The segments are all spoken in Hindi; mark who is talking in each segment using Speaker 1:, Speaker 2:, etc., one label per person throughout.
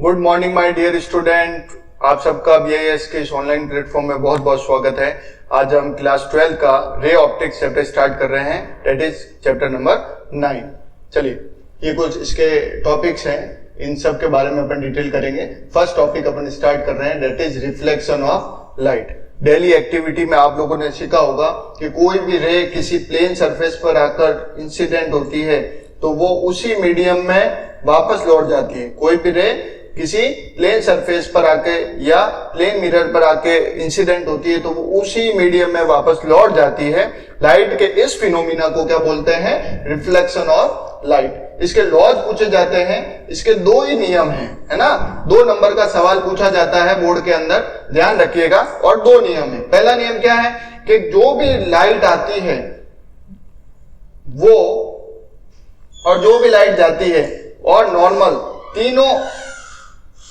Speaker 1: Good morning my dear student, आप सबका BIS के इस ऑनलाइन प्लेटफॉर्म में बहुत बहुत स्वागत है। आज हम क्लास 12 का रे ऑप्टिक्स चैप्टर स्टार्ट कर रहे हैं, दैट इज चैप्टर नंबर 9। चलिए, ये कुछ इसके टॉपिक्स हैं, इन सब के बारे में अपन डिटेल करेंगे। फर्स्ट टॉपिक अपन स्टार्ट कर रहे हैं, that is reflection of light. Daily activity में आप लोगों ने सीखा होगा कि कोई भी रे किसी प्लेन सरफेस पर आकर इंसिडेंट होती है तो वो उसी मीडियम में वापस लौट जाती है। कोई भी रे किसी प्लेन सरफेस पर आके या प्लेन मिरर पर आके इंसिडेंट होती है तो वो उसी मीडियम में वापस लौट जाती है। लाइट के इस फिनोमिना को क्या बोलते हैं? Reflection of light. इसके लॉज पूछे जाते हैं, इसके दो ही नियम हैं, है ना। 2 नंबर का सवाल पूछा जाता है बोर्ड के अंदर, ध्यान रखिएगा। और 2 नियम है। पहला नियम क्या है कि जो भी लाइट आती है वो और जो भी लाइट जाती है और नॉर्मल, तीनों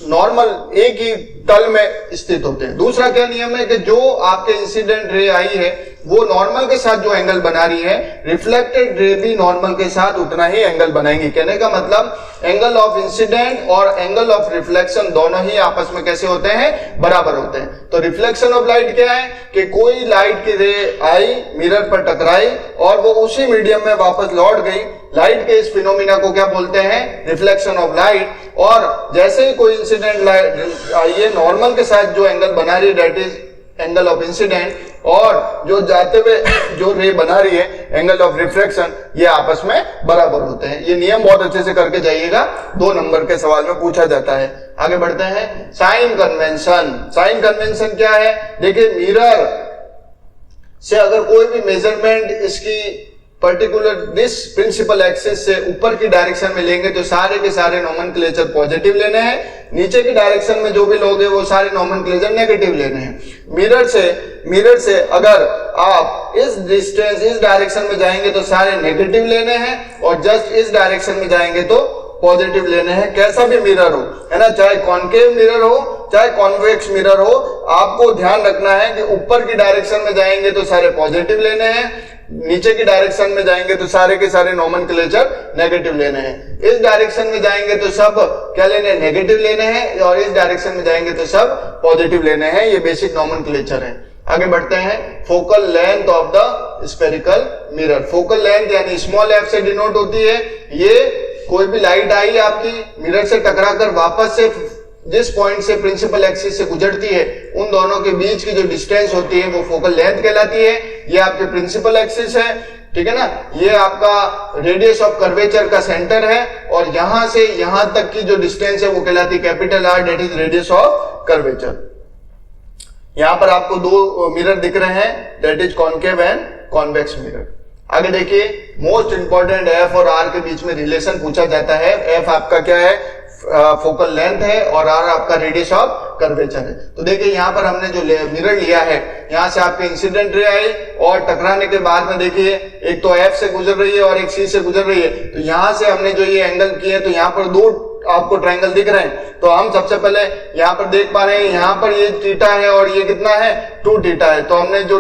Speaker 1: नॉर्मल एक ही तल में स्थित होते हैं। दूसरा क्या नियम है कि जो आपके इंसिडेंट रे आई है वो नॉर्मल के साथ जो एंगल बना रही है, रिफ्लेक्टेड रे भी नॉर्मल के साथ उतना ही एंगल बनाएंगी। कहने का मतलब एंगल ऑफ इंसिडेंट और एंगल ऑफ रिफ्लेक्शन दोनों ही आपस में कैसे होते हैं? बराबर होते हैं। तो रिफ्लेक्शन ऑफ लाइट क्या है कि कोई लाइट की रे आई, मिरर पर टकराई और वो उसी मीडियम में वापस लौट गई। लाइट के इस फिनोमिना को क्या बोलते हैं? Reflection of light. और जैसे ही कोई इंसिडेंट लाइट आई है, नॉर्मल के साथ जो एंगल बना रही है that is angle of incident, और जो जाते हुए जो रे बना रही है एंगल ऑफ रिफ्लेक्शन, ये आपस में बराबर होते हैं। ये नियम बहुत अच्छे से करके जाइएगा, 2 नंबर के सवाल में पूछा जाता है। आगे बढ़ते हैं, साइन कन्वेंशन। साइन कन्वेंशन क्या है? देखिए, मिरर से अगर कोई भी मेजरमेंट इसकी पर्टिकुलर दिस प्रिंसिपल एक्सिस से ऊपर की डायरेक्शन में लेंगे तो सारे के सारे नोमेनक्लेचर पॉजिटिव लेने हैं। नीचे की डायरेक्शन में जो भी लोग हैं वो सारे नोमेनक्लेचर नेगेटिव लेने हैं। मिरर से अगर आप इस डिस्टेंस, इस डायरेक्शन में जाएंगे तो सारे नेगेटिव लेने हैं और जस्ट इस डायरेक्शन में जाएंगे तो पॉजिटिव लेने हैं। कैसा भी मिरर हो, है ना, चाहे कॉन्केव मिरर हो चाहे कॉन्वेक्स मिरर हो, आपको ध्यान रखना है कि ऊपर की डायरेक्शन में जाएंगे तो सारे पॉजिटिव लेने हैं, नीचे की डायरेक्शन में जाएंगे तो सारे के सारे नोमेनक्लेचर नेगेटिव लेने हैं। इस डायरेक्शन में जाएंगे तो सब क्या लेने हैं? नेगेटिव लेने हैं, और इस डायरेक्शन में जाएंगे तो सब पॉजिटिव लेने हैं। ये बेसिक नोमेनक्लेचर है। आगे बढ़ते हैं, focal length of the spherical mirror. Focal length यानी स्मॉल एफ से डिनोट होती है। ये कोई भी लाइट आई आपकी, मिरर से टकराकर वापस से जिस पॉइंट से प्रिंसिपल एक्सिस से गुजरती है उन दोनों के बीच की जो डिस्टेंस होती है वो फोकल लेंथ कहलाती है। ये आपके प्रिंसिपल एक्सिस है, ठीक है ना। ये आपका रेडियस ऑफ कर्वेचर का सेंटर है और यहां से यहां तक की जो डिस्टेंस है वो कहलाती है capital R, that is radius of curvature. यहां पर आपको 2 मिरर दिख रहे हैं, that is concave and convex mirror. आगे देखिए, मोस्ट इंपॉर्टेंट F और R के बीच में रिलेशन पूछा जाता है। F आपका क्या है? फोकल लेंथ है और R आपका रेडियस ऑफ कर्वेचर है। तो देखिए, यहाँ पर हमने जो मिरर लिया है, यहाँ से आपके इंसिडेंट रे आई और टकराने के बाद में देखिए एक तो F से गुजर रही है और एक C से गुजर रही है। तो यहाँ से हमने जो ये एंगल किए तो यहाँ पर 2 आपको ट्रायंगल दिख रहे हैं। तो हम सबसे पहले यहाँ पर देख पा रहे हैं, यहाँ पर ये थीटा है और ये कितना है? 2 थीटा है। तो हमने जो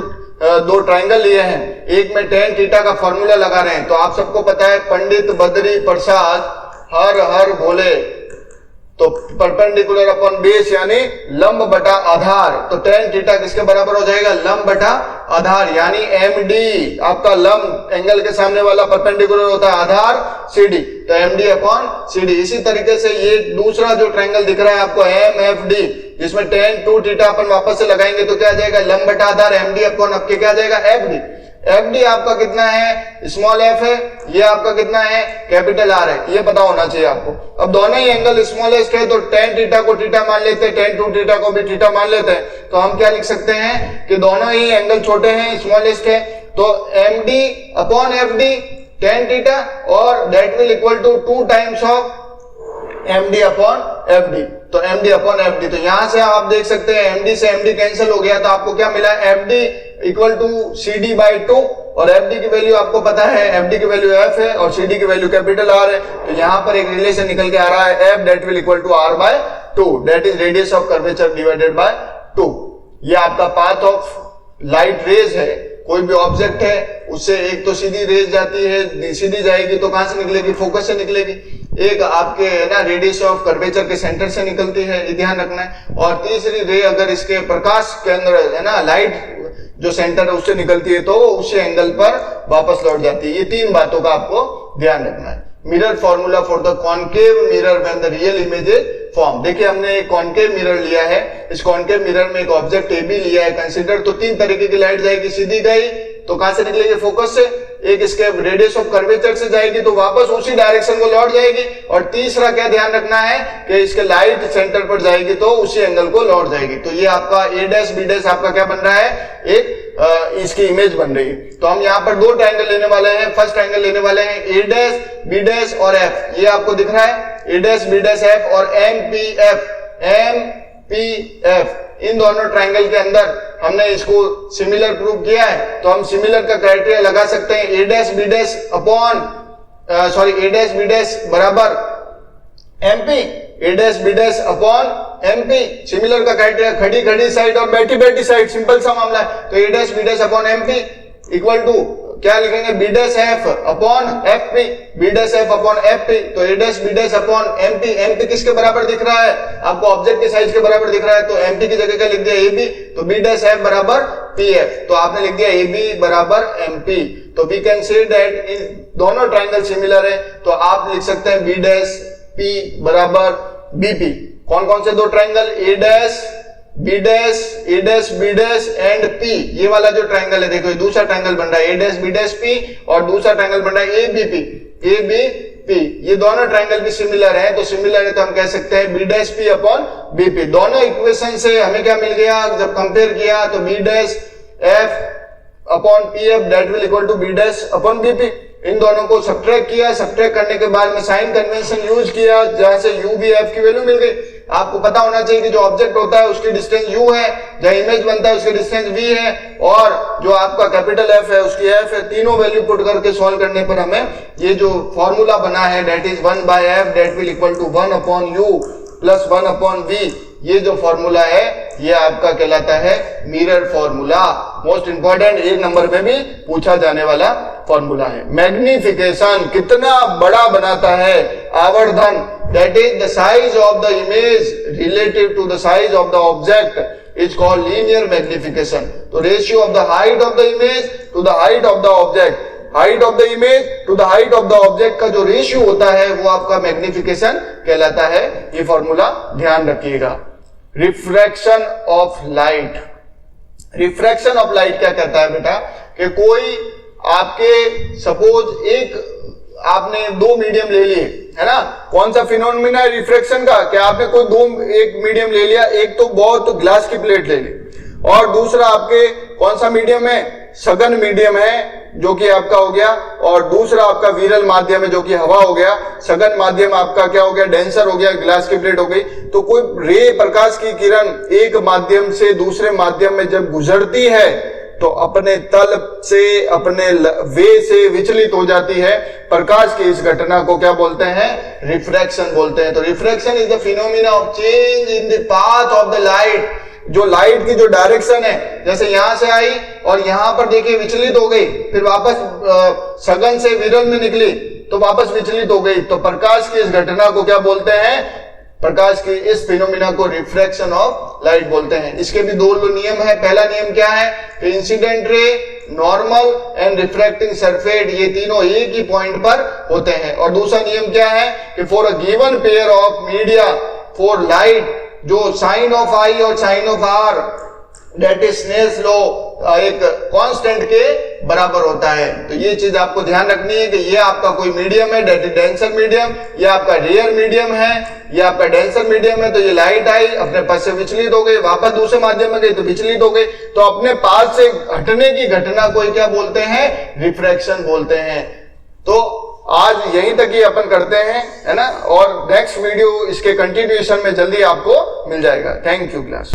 Speaker 1: 2 ट्रायंगल लिए हैं, एक में tan थीटा का फॉर्मूला लगा रहे हैं। तो आप सबको पता है, पंडित बद्री प्रसाद हर हर भोले, तो परपेंडिकुलर अपॉन बेस यानी लंब बटा आधार। तो tan थीटा किसके बराबर हो जाएगा? लंब बटा आधार, यानी MD आपका लंब एंगल के सामने वाला परपेंडिकुलर होता है आधार CD, तो MD अपॉन CD। इसी तरीके से ये दूसरा जो ट्रायंगल दिख रहा है आपको MFD, जिसमें tan 2 थीटा अपन वापस से लगाएंगे तो क्या आ जाएगा? लंब बटा आधार MD अपॉन आपके क्या आ जाएगा? FD। FD आपका कितना है? स्मॉल f है। ये आपका कितना है? कैपिटल R है। ये पता होना चाहिए आपको। अब दोनों ही एंगल स्मॉल एस के, तो tan थीटा को थीटा मान लेते हैं, tan 2 थीटा को भी थीटा मान लेते हैं। तो हम क्या लिख सकते हैं कि दोनों ही एंगल छोटे हैं, स्मॉल एस के। तो MD upon FD tan theta और that will equal to 2 times of MD upon FD। तो MD अपॉन FD, तो यहां से आप देख सकते हैं MD से MD कैंसिल हो गया, तो आपको क्या मिला? FD equal to CD by 2, और FD की वैल्यू आपको पता है, FD की वैल्यू F है और CD की वैल्यू कैपिटल R है। तो यहां पर एक रिलेशन निकल के आ रहा है, F that will equal to R by 2, that is radius of curvature divided by 2। ये आपका पाथ ऑफ लाइट रेज है। कोई भी ऑब्जेक्ट है उससे एक तो सीधी रेज जाती है, सीधी जाएगी तो कहां से निकलेगी? फोकस से निकलेगी। एक आपके ना रेडियस ऑफ कर्वेचर के सेंटर से निकलती है, ये ध्यान रखना है। और तीसरी रे अगर इसके प्रकाश के अंदर है ना लाइट जो सेंटर है उससे निकलती है तो उसी एंगल पर वापस लौट जाती है। ये तीन बातों का आपको ध्यान रखना है। Mirror formula for the concave mirror when the real image is form. देखिए हमने एक कॉनकेव मिरर लिया है, इस कॉनकेव मिरर में एक ऑब्जेक्ट ए बी लिया है कंसीडर, तो तीन तरीके की लाइट जाएगी, सीधी गई तो कहां से निकलेगी, फोकस से, एक इसके रेडियस ऑफ कर्वेचर से जाएगी तो वापस उसी डायरेक्शन को लौट जाएगी, और तीसरा क्या ध्यान रखना है कि इसके लाइट सेंटर पर जाएगी तो उसी एंगल को लौट जाएगी। तो ये आपका ए डैश बी डैश आपका क्या बन रहा है, एक इसकी इमेज बन रही है। तो हम यहाँ पर दो ट्रायंगल लेने वाले हैं। फर्स्ट ट्रायंगल लेने वाले हैं ए डैश बी डैश और एफ, ये आपको दिख रहा है A dash B dash F और एम पी एफ। इन दोनों ट्रायंगल के अंदर हमने इसको सिमिलर प्रूव किया है, तो हम सिमिलर का क्राइटेरिया लगा सकते हैं। ए डैश बी डैश बराबर MP, A dash B dash upon MP. Similar का क्राइटेरिया खड़ी खड़ी साइड और बैठी बैठी साइड, सिंपल सा मामला है। तो A dash B dash upon MP equal to क्या लिखेंगे, B dash F upon F P, B dash F upon F P. तो A dash B dash upon MP, MP किसके बराबर दिख रहा है, आपको ऑब्जेक्ट के साइज के बराबर दिख रहा है, तो एमपी की जगह क्या लिख दिया, ए बी, तो बी डैश एफ बराबर पी एफ, तो आपने लिख दिया ए बी बराबर एमपी। तो वी कैन से दैट इन दोनों ट्रायंगल सिमिलर है, तो आप लिख सकते हैं बी डैश पी बराबर बीपी। कौन कौन से दो triangle, A dash B dash, A dash B dash and P, ये वाला जो ट्रायंगल है देखो ये दूसरा ट्रायंगल बन रहा है A dash B dash P, और दूसरा ट्रायंगल बन रहा है A B P, A B P. ये दोनों ट्रायंगल भी सिमिलर है, तो सिमिलर है तो हम कह सकते हैं B dash P upon B P. दोनों इक्वेशन से हमें क्या मिल गया, जब कंपेयर किया तो B dash F upon P F that will equal to B dash upon B P. इन दोनों को सब्ट्रैक्ट किया, सब्ट्रैक्ट करने के बाद में साइन कन्वेंशन यूज किया, जहां से यू बी एफ की वैल्यू मिल गई। आपको पता होना चाहिए कि जो ऑब्जेक्ट होता है उसकी डिस्टेंस u है, जहां इमेज बनता है उसकी डिस्टेंस v है, और जो आपका कैपिटल F है उसकी f है। तीनों वैल्यू पुट करके सॉल्व करने पर हमें ये जो फॉर्मूला बना है that is 1/f that will equal to 1 upon u plus 1 upon v, ये जो फॉर्मूला है ये आपका कहलाता है मिरर फॉर्मूला। मोस्ट इंपॉर्टेंट, एक नंबर में भी पूछा जाने वाला फॉर्मूला है। मैग्निफिकेशन कितना बड़ा बनाता है, आवर्धन that is the size of the image relative to the size of the object is called linear magnification. तो ratio of the height of the image to the height of the object, height of the image to the height of the object का जो रेशियो होता है वो आपका मैग्निफिकेशन कहलाता है। ये फॉर्मूला ध्यान रखिएगा। Refraction of light, refraction of light क्या कहता है बेटा, कि कोई आपके सपोज एक आपने दो मीडियम ले लिए है ना, कौन सा फिनोमिना है रिफ्रैक्शन का, कि आपने कोई एक मीडियम ले लिया, एक तो बहुत ग्लास की प्लेट ले ली, और दूसरा आपके कौन सा मीडियम है, सघन मीडियम है जो कि आपका हो गया, और दूसरा आपका विरल माध्यम है जो कि हवा हो गया, सघन माध्यम आपका क्या हो गया, डेंसर हो गया, ग्लास की प्लेट हो गई। तो कोई रे प्रकाश की किरण एक माध्यम से दूसरे माध्यम में जब गुजरती है तो अपने तल से अपने वे से विचलित हो जाती है। प्रकाश की इस घटना को क्या बोलते हैं, रिफ्रैक्शन बोलते हैं। तो refraction is the phenomena of change in the path of the light, जो लाइट की जो डायरेक्शन है, जैसे यहां से आई और यहां पर देखिए विचलित हो गई, फिर वापस सघन से विरल में निकली तो वापस विचलित हो गई, तो प्रकाश की इस घटना को क्या बोलते हैं, प्रकाश की इस फिनोमिना को रिफ्रैक्शन ऑफ लाइट बोलते हैं। इसके भी दो नियम है। पहला नियम क्या है कि incident ray, normal and refracting surface, ये तीनों एक ही पॉइंट पर होते हैं। और दूसरा नियम क्या है कि for a given pair of media for light, जो साइन ऑफ आई और sine of r that is Snell's law, एक कांस्टेंट के बराबर होता है। तो ये चीज आपको ध्यान रखनी है कि ये आपका कोई मीडियम है दैट इज डेंसर मीडियम, ये आपका रेयर मीडियम है, ये आपका डेंसर मीडियम है। तो ये लाइट आई, अपने पास से विचलित हो गई, वापस दूसरे माध्यम में गई तो विचलित हो गई, तो अपने पास से हटने की घटना को क्या बोलते हैं, रिफ्रैक्शन बोलते हैं। तो आज यहीं तक ही अपन करते हैं, है ना, और नेक्स्ट वीडियो इसके कंटिन्यूएशन में जल्दी आपको मिल जाएगा। Thank you class.